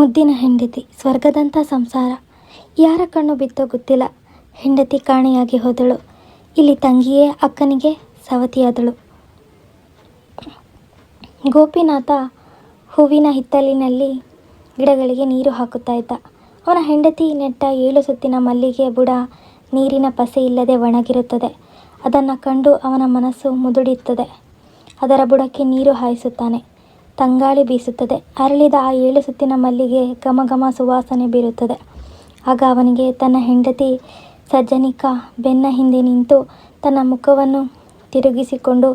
ಮುದ್ದಿನ ಹೆಂಡತಿ, ಸ್ವರ್ಗದಂಥ ಸಂಸಾರ. ಯಾರ ಕಣ್ಣು ಬಿತ್ತೋ ಗೊತ್ತಿಲ್ಲ. ಹೆಂಡತಿ ಕಾಣೆಯಾಗಿ ಹೋದಳು. ಇಲ್ಲಿ ತಂಗಿಯೇ ಅಕ್ಕನಿಗೆ ಸವತಿಯಾದಳು. ಗೋಪಿನಾಥ ಹೂವಿನ ಹಿತ್ತಲಿನಲ್ಲಿ ಗಿಡಗಳಿಗೆ ನೀರು ಹಾಕುತ್ತಾ ಇದ್ದ. ಅವನ ಹೆಂಡತಿ ನೆಟ್ಟ 7 ಸುತ್ತಿನ ಮಲ್ಲಿಗೆ ಬುಡ ನೀರಿನ ಪಸೆ ಇಲ್ಲದೆ ಒಣಗಿರುತ್ತದೆ. ಅದನ್ನು ಕಂಡು ಅವನ ಮನಸ್ಸು ಮುದುಡುತ್ತದೆ. ಅದರ ಬುಡಕ್ಕೆ ನೀರು ಹಾಯಿಸುತ್ತಾನೆ. ತಂಗಾಳಿ ಬೀಸುತ್ತದೆ. ಅರಳಿದ ಆ 7 ಸುತ್ತಿನ ಮಲ್ಲಿಗೆ ಘಮ ಘಮ ಸುವಾಸನೆ ಬೀರುತ್ತದೆ. ಆಗ ಅವನಿಗೆ ತನ್ನ ಹೆಂಡತಿ ಸಜ್ಜನಿಕಾ ಬೆನ್ನ ಹಿಂದೆ ನಿಂತು ತನ್ನ ಮುಖವನ್ನು ತಿರುಗಿಸಿಕೊಂಡು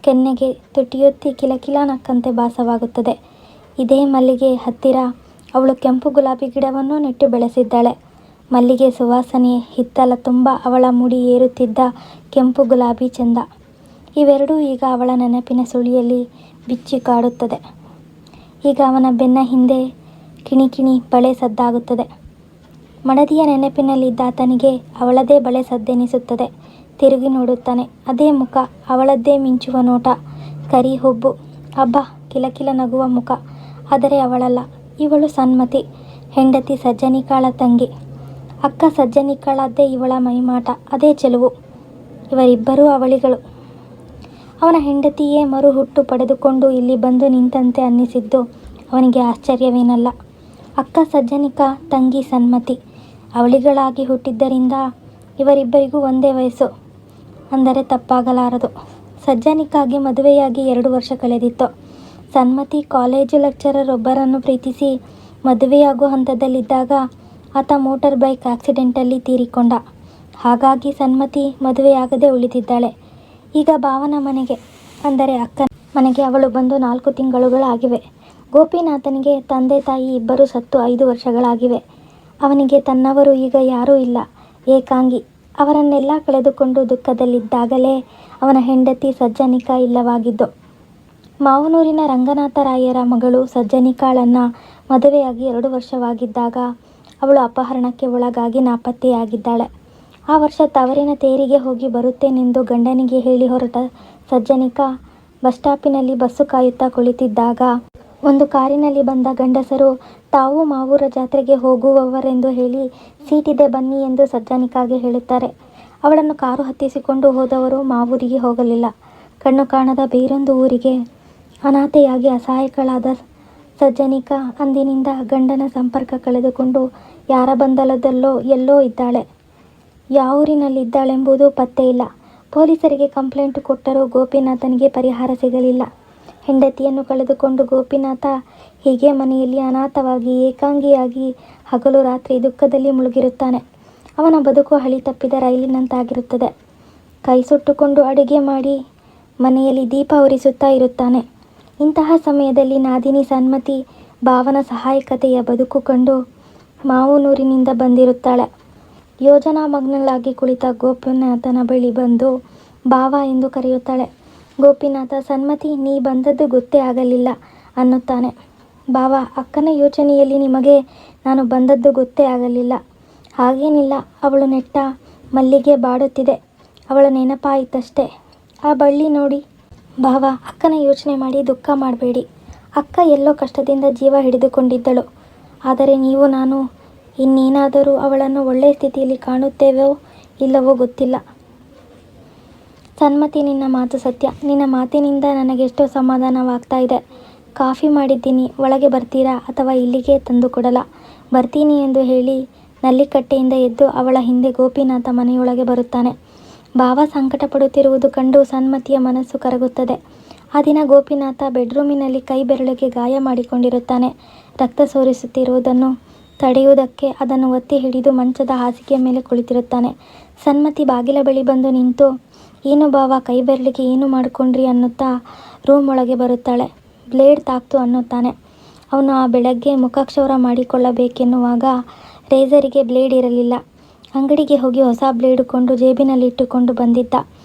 ಕೆನ್ನೆಗೆ ತುಟಿಯೊತ್ತಿ ಕಿಲಕಿಲ ನಕ್ಕಂತೆ ಭಾಸವಾಗುತ್ತದೆ. ಇದೇ ಮಲ್ಲಿಗೆ ಹತ್ತಿರ ಅವಳು ಕೆಂಪು ಗುಲಾಬಿ ಗಿಡವನ್ನು ನೆಟ್ಟು ಬೆಳೆಸಿದ್ದಾಳೆ. ಮಲ್ಲಿಗೆ ಸುವಾಸನೆ, ಹಿತ್ತಲ ತುಂಬ ಅವಳ ಮುಡಿ ಏರುತ್ತಿದ್ದ ಕೆಂಪು ಗುಲಾಬಿ ಚೆಂದ. ಇವೆರಡೂ ಈಗ ಅವಳ ನೆನಪಿನ ಸುಳಿಯಲ್ಲಿ ಬಿಚ್ಚಿ ಕಾಡುತ್ತದೆ. ಈಗ ಅವನ ಬೆನ್ನ ಹಿಂದೆ ಕಿಣಿಕಿಣಿ ಬಳೆ ಸದ್ದಾಗುತ್ತದೆ. ಮಡದಿಯ ನೆನಪಿನಲ್ಲಿದ್ದ ಆತನಿಗೆ ಅವಳದೇ ಬಳೆ ಸದ್ದೆನಿಸುತ್ತದೆ. ತಿರುಗಿ ನೋಡುತ್ತಾನೆ. ಅದೇ ಮುಖ, ಅವಳದ್ದೇ ಮಿಂಚುವ ನೋಟ, ಕರಿ ಹುಬ್ಬು, ಅಬ್ಬಾ ಕಿಲಕಿಲ ನಗುವ ಮುಖ. ಆದರೆ ಅವಳಲ್ಲ. ಇವಳು ಸನ್ಮತಿ, ಹೆಂಡತಿ ಸಜ್ಜನಿಕಾಳ ತಂಗಿ. ಅಕ್ಕ ಸಜ್ಜನಿಕಾಳದ್ದೇ ಇವಳ ಮೈಮಾಟ, ಅದೇ ಚೆಲುವು. ಇವರಿಬ್ಬರೂ ಅವಳಿಗಳು. ಅವನ ಹೆಂಡತಿಯೇ ಮರು ಹುಟ್ಟು ಪಡೆದುಕೊಂಡು ಇಲ್ಲಿ ಬಂದು ನಿಂತಂತೆ ಅನ್ನಿಸಿದ್ದು ಅವನಿಗೆ ಆಶ್ಚರ್ಯವೇನಲ್ಲ. ಅಕ್ಕ ಸಜ್ಜನಿಕಾ, ತಂಗಿ ಸನ್ಮತಿ ಅವಳಿಗಳಾಗಿ ಹುಟ್ಟಿದ್ದರಿಂದ ಇವರಿಬ್ಬರಿಗೂ ಒಂದೇ ವಯಸ್ಸು ಅಂದರೆ ತಪ್ಪಾಗಲಾರದು. ಸಜ್ಜನಿಕಾಗೆ ಮದುವೆಯಾಗಿ 2 ವರ್ಷ ಕಳೆದಿತ್ತು. ಸನ್ಮತಿ ಕಾಲೇಜು ಲೆಕ್ಚರರ್ ಒಬ್ಬರನ್ನು ಪ್ರೀತಿಸಿ ಮದುವೆಯಾಗುವ ಹಂತದಲ್ಲಿದ್ದಾಗ ಆತ ಮೋಟಾರ್ ಬೈಕ್ ಆಕ್ಸಿಡೆಂಟಲ್ಲಿ ತೀರಿಕೊಂಡ. ಹಾಗಾಗಿ ಸನ್ಮತಿ ಮದುವೆಯಾಗದೆ ಉಳಿದಿದ್ದಾಳೆ. ಈಗ ಭಾವನ ಮನೆಗೆ ಅಂದರೆ ಅಕ್ಕನ ಮನೆಗೆ ಅವಳು ಬಂದು 4 ತಿಂಗಳುಗಳಾಗಿವೆ. ಗೋಪಿನಾಥನಿಗೆ ತಂದೆ ತಾಯಿ ಇಬ್ಬರೂ ಸತ್ತು 5 ವರ್ಷಗಳಾಗಿವೆ. ಅವನಿಗೆ ತನ್ನವರು ಈಗ ಯಾರೂ ಇಲ್ಲ, ಏಕಾಂಗಿ. ಅವರನ್ನೆಲ್ಲ ಕಳೆದುಕೊಂಡು ದುಃಖದಲ್ಲಿದ್ದಾಗಲೇ ಅವನ ಹೆಂಡತಿ ಸಜ್ಜನಿಕಾ ಇಲ್ಲವಾಗಿದ್ದು. ಮಾವನೂರಿನ ರಂಗನಾಥರಾಯರ ಮಗಳು ಸಜ್ಜನಿಕಾಳನ್ನು ಮದುವೆಯಾಗಿ 2 ವರ್ಷವಾಗಿದ್ದಾಗ ಅವಳು ಅಪಹರಣಕ್ಕೆ ಒಳಗಾಗಿ ನಾಪತ್ತೆಯಾಗಿದ್ದಾಳೆ. ಆ ವರ್ಷ ತವರಿನ ತೇರಿಗೆ ಹೋಗಿ ಬರುತ್ತೇನೆಂದು ಗಂಡನಿಗೆ ಹೇಳಿ ಹೊರಟ ಸಜ್ಜನಿಕಾ ಬಸ್ ಸ್ಟಾಪಿನಲ್ಲಿ ಬಸ್ಸು ಕಾಯುತ್ತಾ ಕುಳಿತಿದ್ದಾಗ ಒಂದು ಕಾರಿನಲ್ಲಿ ಬಂದ ಗಂಡಸರು ತಾವು ಮಾವೂರ ಜಾತ್ರೆಗೆ ಹೋಗುವವರೆಂದು ಹೇಳಿ ಸೀಟಿದೆ ಬನ್ನಿ ಎಂದು ಸಜ್ಜನಿಕಾಗೆ ಹೇಳುತ್ತಾರೆ. ಅವಳನ್ನು ಕಾರು ಹತ್ತಿಸಿಕೊಂಡು ಹೋದವರು ಮಾವೂರಿಗೆ ಹೋಗಲಿಲ್ಲ. ಕಣ್ಣು ಕಾಣದ ಬೇರೊಂದು ಊರಿಗೆ ಅನಾಥೆಯಾಗಿ ಅಸಹಾಯಕಳಾದ ಸಜ್ಜನಿಕಾ ಅಂದಿನಿಂದ ಗಂಡನ ಸಂಪರ್ಕ ಕಳೆದುಕೊಂಡು ಯಾರ ಬಂಧನದಲ್ಲೋ ಎಲ್ಲೋ ಇದ್ದಾಳೆ. ಯಾವೂರಿನಲ್ಲಿದ್ದಾಳೆಂಬುದು ಪತ್ತೆ ಇಲ್ಲ. ಪೊಲೀಸರಿಗೆ ಕಂಪ್ಲೇಂಟ್ ಕೊಟ್ಟರೂ ಗೋಪಿನಾಥನಿಗೆ ಪರಿಹಾರ ಸಿಗಲಿಲ್ಲ. ಹೆಂಡತಿಯನ್ನು ಕಳೆದುಕೊಂಡು ಗೋಪಿನಾಥ ಹೀಗೆ ಮನೆಯಲ್ಲಿ ಅನಾಥವಾಗಿ ಏಕಾಂಗಿಯಾಗಿ ಹಗಲು ರಾತ್ರಿ ದುಃಖದಲ್ಲಿ ಮುಳುಗಿರುತ್ತಾನೆ. ಅವನ ಬದುಕು ಹಳಿ ತಪ್ಪಿದ ರೈಲಿನಂತಾಗಿರುತ್ತದೆ. ಕೈ ಸುಟ್ಟುಕೊಂಡು ಅಡುಗೆ ಮಾಡಿ ಮನೆಯಲ್ಲಿ ದೀಪ ಉರಿಸುತ್ತಾ ಇರುತ್ತಾನೆ. ಇಂತಹ ಸಮಯದಲ್ಲಿ ನಾದಿನಿ ಸನ್ಮತಿ ಭಾವನ ಸಹಾಯಕತೆಯ ಬದುಕು ಕಂಡು ಮಾವನೂರಿನಿಂದ ಬಂದಿರುತ್ತಾಳೆ. ಯೋಜನಾಮಗ್ನಳಾಗಿ ಕುಳಿತ ಗೋಪಿನಾಥನ ಬಳಿ ಬಂದು ಭಾವ ಎಂದು ಕರೆಯುತ್ತಾಳೆ. ಗೋಪಿನಾಥ, ಸನ್ಮತಿ, ನೀ ಬಂದದ್ದು ಗೊತ್ತೇ ಆಗಲಿಲ್ಲ ಅನ್ನುತ್ತಾನೆ. ಭಾವ, ಅಕ್ಕನ ಯೋಚನೆಯಲ್ಲಿ ನಿಮಗೆ ನಾನು ಬಂದದ್ದು ಗೊತ್ತೇ ಆಗಲಿಲ್ಲ. ಹಾಗೇನಿಲ್ಲ, ಅವಳು ನೆಟ್ಟ ಮಲ್ಲಿಗೆ ಬಾಡುತ್ತಿದೆ, ಅವಳ ನೆನಪಾಯಿತಷ್ಟೇ. ಆ ಬಳ್ಳಿ ನೋಡಿ. ಭಾವ, ಅಕ್ಕನ ಯೋಚನೆ ಮಾಡಿ ದುಃಖ ಮಾಡಬೇಡಿ. ಅಕ್ಕ ಎಲ್ಲೋ ಕಷ್ಟದಿಂದ ಜೀವ ಹಿಡಿದುಕೊಂಡಿದ್ದಳು. ಆದರೆ ನೀವು ನಾನು ಇನ್ನೇನಾದರೂ ಅವಳನ್ನು ಒಳ್ಳೆಯ ಸ್ಥಿತಿಯಲ್ಲಿ ಕಾಣುತ್ತೇವೋ ಇಲ್ಲವೋ ಗೊತ್ತಿಲ್ಲ. ಸನ್ಮತಿ, ನಿನ್ನ ಮಾತು ಸತ್ಯ. ನಿನ್ನ ಮಾತಿನಿಂದ ನನಗೆಷ್ಟೋ ಸಮಾಧಾನವಾಗ್ತಾ ಇದೆ. ಕಾಫಿ ಮಾಡಿದ್ದೀನಿ, ಒಳಗೆ ಬರ್ತೀರಾ ಅಥವಾ ಇಲ್ಲಿಗೆ ತಂದು ಕೊಡಲಾ? ಬರ್ತೀನಿ ಎಂದು ಹೇಳಿ ನಲ್ಲಿಕಟ್ಟೆಯಿಂದ ಎದ್ದು ಅವಳ ಹಿಂದೆ ಗೋಪಿನಾಥ ಮನೆಯೊಳಗೆ ಬರುತ್ತಾನೆ. ಭಾವ ಸಂಕಟ ಪಡುತ್ತಿರುವುದು ಕಂಡು ಸನ್ಮತಿಯ ಮನಸ್ಸು ಕರಗುತ್ತದೆ. ಆ ದಿನ ಗೋಪಿನಾಥ ಬೆಡ್ರೂಮಿನಲ್ಲಿ ಕೈ ಬೆರಳಿಗೆ ಗಾಯ ಮಾಡಿಕೊಂಡಿರುತ್ತಾನೆ. ರಕ್ತ ಸೋರಿಸುತ್ತಿರುವುದನ್ನು ತಡೆಯುವುದಕ್ಕೆ ಅದನ್ನು ಒತ್ತಿ ಹಿಡಿದು ಮಂಚದ ಹಾಸಿಗೆಯ ಮೇಲೆ ಕುಳಿತಿರುತ್ತಾನೆ. ಸನ್ಮತಿ ಬಾಗಿಲ ಬಳಿ ಬಂದು ನಿಂತು, ಏನು ಭಾವ, ಕೈ ಬೆರಳಿಗೆ ಏನು ಮಾಡಿಕೊಂಡ್ರಿ ಅನ್ನುತ್ತಾ ರೂಮ್ ಒಳಗೆ ಬರುತ್ತಾಳೆ. ಬ್ಲೇಡ್ ತಾಕ್ತು ಅನ್ನುತ್ತಾನೆ. ಅವನು ಆ ಬೆಳಗ್ಗೆ ಮುಖಕ್ಷೌರ ಮಾಡಿಕೊಳ್ಳಬೇಕೆನ್ನುವಾಗ ರೇಸರಿಗೆ ಬ್ಲೇಡ್ ಇರಲಿಲ್ಲ. ಅಂಗಡಿಗೆ ಹೋಗಿ ಹೊಸ ಬ್ಲೇಡ್ ಕೊಂಡು ಜೇಬಿನಲ್ಲಿ ಇಟ್ಟುಕೊಂಡು ಬಂದಿದ್ದ.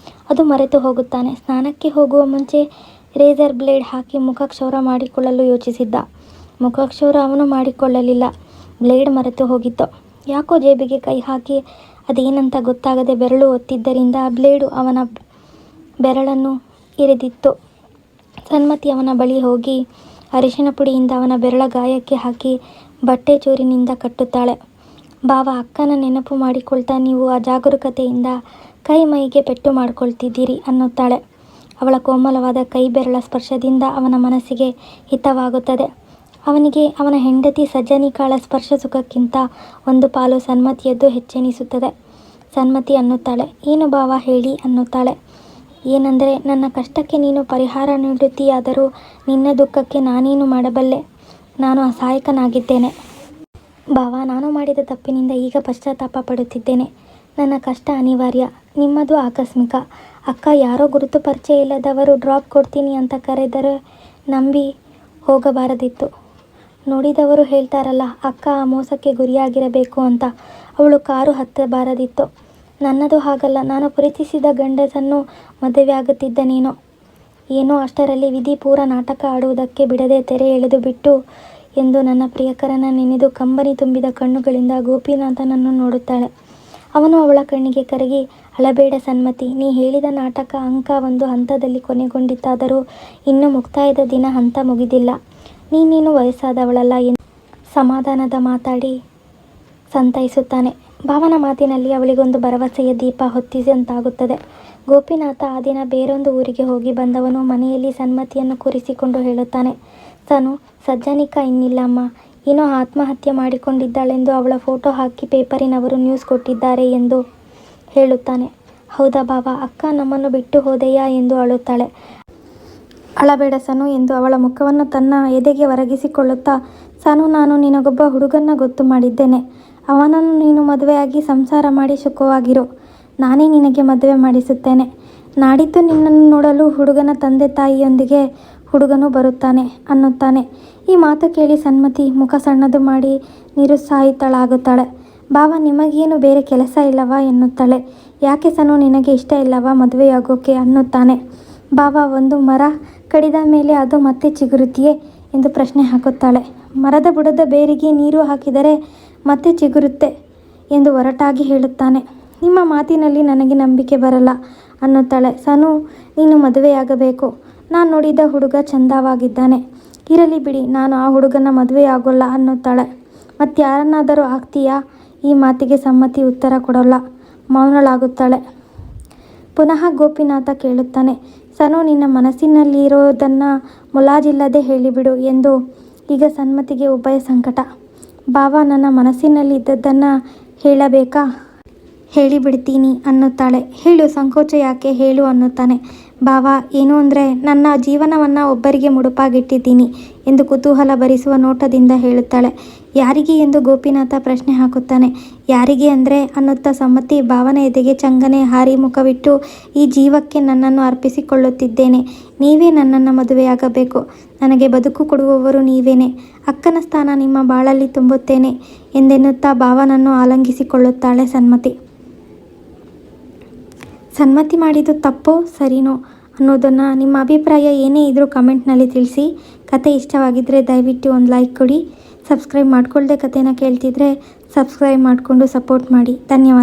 ಅದು ಮರೆತು ಹೋಗುತ್ತಾನೆ. ಸ್ನಾನಕ್ಕೆ ಹೋಗುವ ಮುಂಚೆ ರೇಸರ್ ಬ್ಲೇಡ್ ಹಾಕಿ ಮುಖಕ್ಷೌರ ಮಾಡಿಕೊಳ್ಳಲು ಯೋಚಿಸಿದ್ದ. ಮುಖಕ್ಷೌರ ಅವನು ಮಾಡಿಕೊಳ್ಳಲಿಲ್ಲ. ಬ್ಲೇಡ್ ಮರೆತು ಹೋಗಿತ್ತು. ಯಾಕೋ ಜೇಬಿಗೆ ಕೈ ಹಾಕಿ ಅದೇನಂತ ಗೊತ್ತಾಗದೆ ಬೆರಳು ಒತ್ತಿದ್ದರಿಂದ ಬ್ಲೇಡು ಅವನ ಬೆರಳನ್ನು ಇರಿದಿತ್ತು. ಸನ್ಮತಿ ಅವನ ಬಳಿ ಹೋಗಿ ಅರಿಶಿನ ಪುಡಿಯಿಂದ ಅವನ ಬೆರಳ ಗಾಯಕ್ಕೆ ಹಾಕಿ ಬಟ್ಟೆ ಚೂರಿನಿಂದ ಕಟ್ಟುತ್ತಾಳೆ. ಭಾವ ಅಕ್ಕನ ನೆನಪು ಮಾಡಿಕೊಳ್ತಾ ನೀವು ಅಜಾಗರೂಕತೆಯಿಂದ ಕೈ ಮೈಗೆ ಪೆಟ್ಟು ಮಾಡಿಕೊಳ್ತಿದ್ದೀರಿ ಅನ್ನುತ್ತಾಳೆ. ಅವಳ ಕೋಮಲವಾದ ಕೈ ಬೆರಳ ಸ್ಪರ್ಶದಿಂದ ಅವನ ಮನಸ್ಸಿಗೆ ಹಿತವಾಗುತ್ತದೆ. ಅವನಿಗೆ ಅವನ ಹೆಂಡತಿ ಸಜ್ಜನಿಕಾಳ ಸ್ಪರ್ಶ ಸುಖಕ್ಕಿಂತ ಒಂದು ಪಾಲು ಸನ್ಮತಿಯದ್ದು ಹೆಚ್ಚೆನಿಸುತ್ತದೆ. ಸನ್ಮತಿ ಅನ್ನುತ್ತಾಳೆ, ಏನು ಭಾವ ಹೇಳಿ ಅನ್ನುತ್ತಾಳೆ. ಏನೆಂದರೆ, ನನ್ನ ಕಷ್ಟಕ್ಕೆ ನೀನು ಪರಿಹಾರ ನೀಡುತ್ತೀಯಾದರೂ ನಿನ್ನ ದುಃಖಕ್ಕೆ ನಾನೇನು ಮಾಡಬಲ್ಲೆ? ನಾನು ಅಸಹಾಯಕನಾಗಿದ್ದೇನೆ. ಭಾವ, ನಾನು ಮಾಡಿದ ತಪ್ಪಿನಿಂದ ಈಗ ಪಶ್ಚಾತ್ತಾಪ ಪಡುತ್ತಿದ್ದೇನೆ. ನನ್ನ ಕಷ್ಟ ಅನಿವಾರ್ಯ, ನಿಮ್ಮದು ಆಕಸ್ಮಿಕ. ಅಕ್ಕ ಯಾರೋ ಗುರುತು ಪರಿಚಯ ಇಲ್ಲದವರು ಡ್ರಾಪ್ ಕೊಡ್ತೀನಿ ಅಂತ ಕರೆದರೆ ನಂಬಿ ಹೋಗಬಾರದಿತ್ತು. ನೋಡಿದವರು ಹೇಳ್ತಾರಲ್ಲ, ಅಕ್ಕ ಆ ಮೋಸಕ್ಕೆ ಗುರಿಯಾಗಿರಬೇಕು ಅಂತ. ಅವಳು ಕಾರು ಹತ್ತಬಾರದಿತ್ತು. ನನ್ನದು ಹಾಗಲ್ಲ. ನಾನು ಪ್ರೀತಿಸಿದ ಗಂಡಸನ್ನು ಮದುವೆಯಾಗುತ್ತಿದ್ದನೇನೋ ಏನೋ ಅಷ್ಟರಲ್ಲಿ ವಿಧಿ ಪೂರ ನಾಟಕ ಆಡುವುದಕ್ಕೆ ಬಿಡದೆ ತೆರೆ ಎಳೆದು ಬಿಟ್ಟು ಎಂದು ನನ್ನ ಪ್ರಿಯಕರನ ನೆನೆದು ಕಂಬನಿ ತುಂಬಿದ ಕಣ್ಣುಗಳಿಂದ ಗೋಪಿನಾಥನನ್ನು ನೋಡುತ್ತಾಳೆ. ಅವನು ಅವಳ ಕಣ್ಣಿಗೆ ಕರಗಿ, ಅಳಬೇಡ ಸನ್ಮತಿ, ನೀ ಹೇಳಿದ ನಾಟಕ ಅಂಕ ಒಂದು ಹಂತದಲ್ಲಿ ಕೊನೆಗೊಂಡಿತಾದರೂ ಇನ್ನೂ ಮುಕ್ತಾಯದ ದಿನ ಹಂತ ಮುಗಿದಿಲ್ಲ. ನೀನೇನು ವಯಸ್ಸಾದವಳಲ್ಲ ಎಂದು ಸಮಾಧಾನದ ಮಾತಾಡಿ ಸಂತೈಸುತ್ತಾನೆ. ಭಾವನ ಮಾತಿನಲ್ಲಿ ಅವಳಿಗೊಂದು ಭರವಸೆಯ ದೀಪ ಹೊತ್ತಿಸಿದಂತಾಗುತ್ತದೆ. ಗೋಪಿನಾಥ ಆ ದಿನ ಬೇರೊಂದು ಊರಿಗೆ ಹೋಗಿ ಬಂದವನು ಮನೆಯಲ್ಲಿ ಸನ್ಮತಿಯನ್ನು ಕೂರಿಸಿಕೊಂಡು ಹೇಳುತ್ತಾನೆ, ಸನು, ಸಜ್ಜನಿಕಾ ಇನ್ನಿಲ್ಲ ಅಮ್ಮ, ಏನೋ ಆತ್ಮಹತ್ಯೆ ಮಾಡಿಕೊಂಡಿದ್ದಾಳೆಂದು ಅವಳ ಫೋಟೋ ಹಾಕಿ ಪೇಪರಿನವರು ನ್ಯೂಸ್ ಕೊಟ್ಟಿದ್ದಾರೆ ಎಂದು ಹೇಳುತ್ತಾನೆ. ಹೌದಾ ಭಾವ, ಅಕ್ಕ ನಮ್ಮನ್ನು ಬಿಟ್ಟು ಹೋದೆಯಾ ಎಂದು ಅಳುತ್ತಾಳೆ. ಅಳಬೇಡ ಸನು ಎಂದು ಅವಳ ಮುಖವನ್ನು ತನ್ನ ಎದೆಗೆ ಒರಗಿಸಿಕೊಳ್ಳುತ್ತಾ, ಸನು, ನಾನು ನಿನಗೊಬ್ಬ ಹುಡುಗನ್ನ ಗೊತ್ತು ಮಾಡಿದ್ದೇನೆ. ಅವನನ್ನು ನೀನು ಮದುವೆಯಾಗಿ ಸಂಸಾರ ಮಾಡಿ ಸುಖವಾಗಿರು. ನಾನೇ ನಿನಗೆ ಮದುವೆ ಮಾಡಿಸುತ್ತೇನೆ. ನಾಡಿದ್ದು ನಿನ್ನನ್ನು ನೋಡಲು ಹುಡುಗನ ತಂದೆ ತಾಯಿಯೊಂದಿಗೆ ಹುಡುಗನು ಬರುತ್ತಾನೆ ಅನ್ನುತ್ತಾನೆ. ಈ ಮಾತು ಕೇಳಿ ಸನ್ಮತಿ ಮುಖ ಸಣ್ಣದು ಮಾಡಿ ನಿರುತ್ಸಾಹಿತಳಾಗುತ್ತಾಳೆ. ಭಾವ, ನಿಮಗೇನು ಬೇರೆ ಕೆಲಸ ಇಲ್ಲವಾ ಎನ್ನುತ್ತಾಳೆ. ಯಾಕೆ ಸನು, ನಿನಗೆ ಇಷ್ಟ ಇಲ್ಲವಾ ಮದುವೆಯಾಗೋಕೆ ಅನ್ನುತ್ತಾನೆ. ಭಾವ, ಒಂದು ಮರ ಕಡಿದ ಮೇಲೆ ಅದು ಮತ್ತೆ ಚಿಗುರುತ್ತೆಯೇ ಎಂದು ಪ್ರಶ್ನೆ ಹಾಕುತ್ತಾಳೆ. ಮರದ ಬುಡದ ಬೇರಿಗೆ ನೀರು ಹಾಕಿದರೆ ಮತ್ತೆ ಚಿಗುರುತ್ತೆ ಎಂದು ಒರಟಾಗಿ ಹೇಳುತ್ತಾನೆ. ನಿಮ್ಮ ಮಾತಿನಲ್ಲಿ ನನಗೆ ನಂಬಿಕೆ ಬರಲ್ಲ ಅನ್ನುತ್ತಾಳೆ. ಸನು, ನೀನು ಮದುವೆಯಾಗಬೇಕು. ನಾನು ನೋಡಿದ ಹುಡುಗ ಚಂದವಾಗಿದ್ದಾನೆ. ಇರಲಿ ಬಿಡಿ, ನಾನು ಆ ಹುಡುಗನ ಮದುವೆಯಾಗೋಲ್ಲ ಅನ್ನುತ್ತಾಳೆ. ಮತ್ತಾರನ್ನಾದರೂ ಆಗ್ತೀಯಾ? ಈ ಮಾತಿಗೆ ಸಮ್ಮತಿ ಉತ್ತರ ಕೊಡೋಲ್ಲ, ಮೌನಳಾಗುತ್ತಾಳೆ. ಪುನಃ ಗೋಪಿನಾಥ ಕೇಳುತ್ತಾನೆ, ಸನು, ನಿನ್ನ ಮನಸ್ಸಿನಲ್ಲಿರೋದನ್ನು ಮುಲಾಜಿಲ್ಲದೆ ಹೇಳಿಬಿಡು ಎಂದು. ಈಗ ಸನ್ಮತಿಗೆ ಉಭಯ ಸಂಕಟ. ಭಾವ, ನನ್ನ ಮನಸ್ಸಿನಲ್ಲಿದ್ದದ್ದನ್ನು ಹೇಳಬೇಕಾ? ಹೇಳಿಬಿಡ್ತೀನಿ ಅನ್ನುತ್ತಾಳೆ. ಹೇಳು, ಸಂಕೋಚ ಯಾಕೆ, ಹೇಳು ಅನ್ನುತ್ತಾನೆ. ಭಾವ, ಏನು ಅಂದರೆ, ನನ್ನ ಜೀವನವನ್ನು ಒಬ್ಬರಿಗೆ ಮುಡುಪಾಗಿಟ್ಟಿದ್ದೀನಿ ಎಂದು ಕುತೂಹಲ ಭರಿಸುವ ನೋಟದಿಂದ ಹೇಳುತ್ತಾಳೆ. ಯಾರಿಗೆ ಎಂದು ಗೋಪಿನಾಥ ಪ್ರಶ್ನೆ ಹಾಕುತ್ತಾನೆ. ಯಾರಿಗೆ ಅಂದರೆ ಅನ್ನುತ್ತಾ ಸಮ್ಮತಿ ಭಾವನ ಎದೆಗೆ ಚಂಗನೆ ಹಾರಿ ಮುಖವಿಟ್ಟು, ಈ ಜೀವಕ್ಕೆ ನನ್ನನ್ನು ಅರ್ಪಿಸಿಕೊಳ್ಳುತ್ತಿದ್ದೇನೆ. ನೀವೇ ನನ್ನನ್ನು ಮದುವೆಯಾಗಬೇಕು. ನನಗೆ ಬದುಕು ಕೊಡುವವರು ನೀವೇನೆ. ಅಕ್ಕನ ಸ್ಥಾನ ನಿಮ್ಮ ಬಾಳಲ್ಲಿ ತುಂಬುತ್ತೇನೆ ಎಂದೆನ್ನುತ್ತಾ ಭಾವನನ್ನು ಆಲಂಗಿಸಿಕೊಳ್ಳುತ್ತಾಳೆ ಸನ್ಮತಿ. ಸನ್ಮತಿ ಮಾಡಿದ್ದು ತಪ್ಪೋ ಸರಿನೋ ಅನ್ನೋದನ್ನು, ನಿಮ್ಮ ಅಭಿಪ್ರಾಯ ಏನೇ ಇದ್ರೂ ಕಮೆಂಟ್ನಲ್ಲಿ ತಿಳಿಸಿ. ಕತೆ ಇಷ್ಟವಾಗಿದ್ದರೆ ದಯವಿಟ್ಟು ಒಂದು ಲೈಕ್ ಕೊಡಿ. ಸಬ್ಸ್ಕ್ರೈಬ್ ಮಾಡ್ಕೊಳ್ಳದೆ ಕತೆನ ಕೇಳ್ತಿದ್ರೆ ಸಬ್ಸ್ಕ್ರೈಬ್ ಮಾಡಿಕೊಂಡು ಸಪೋರ್ಟ್ ಮಾಡಿ. ಧನ್ಯವಾದ.